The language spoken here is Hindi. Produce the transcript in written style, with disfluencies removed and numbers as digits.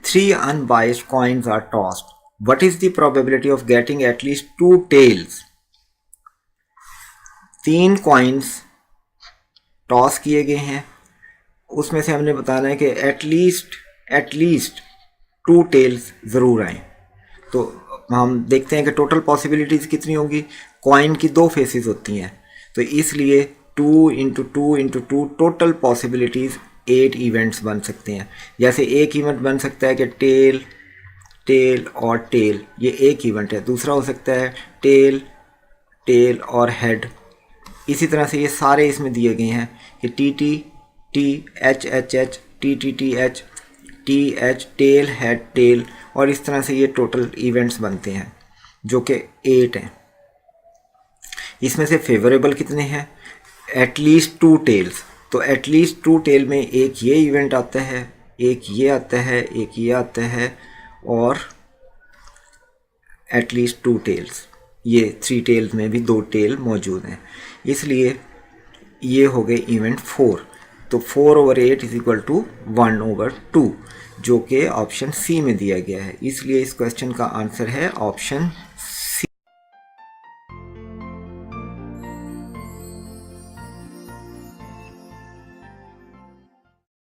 3 unbiased coins are tossed. What is the probability of getting at least 2 tails? 3 coins toss किए गए हैं, उसमें से हमने बताना है कि एटलीस्ट 2 टेल्स ज़रूर आए। तो हम देखते हैं कि टोटल पॉसिबिलिटीज़ कितनी होंगी। कॉइन की 2 फेसेस होती हैं, तो इसलिए 2 into 2 into 2 total possibilities 8 events बन सकते हैं। जैसे एक इवेंट बन सकता है कि टेल टेल और टेल, ये एक इवेंट है। दूसरा हो सकता है टेल टेल और हेड। इसी तरह से ये सारे इसमें दिए गए हैं कि T T T H H H T T T H T H tail head tail, और इस तरह से ये टोटल इवेंट्स बनते हैं जो कि 8 हैं। इसमें से फेवरेबल कितने हैं? At least 2 tails. तो एटलीस्ट 2 टेल में एक ये इवेंट आता है, एक ये आता है, एक ये आता है, और एटलीस्ट 2 टेल्स। ये 3 टेल्स में भी 2 टेल मौजूद हैं, इसलिए ये हो गए इवेंट 4। तो 4/8 इज इक्वल टू 1/2, जो कि ऑप्शन सी में दिया गया है। इसलिए इस क्वेश्चन का आंसर है ऑप्शन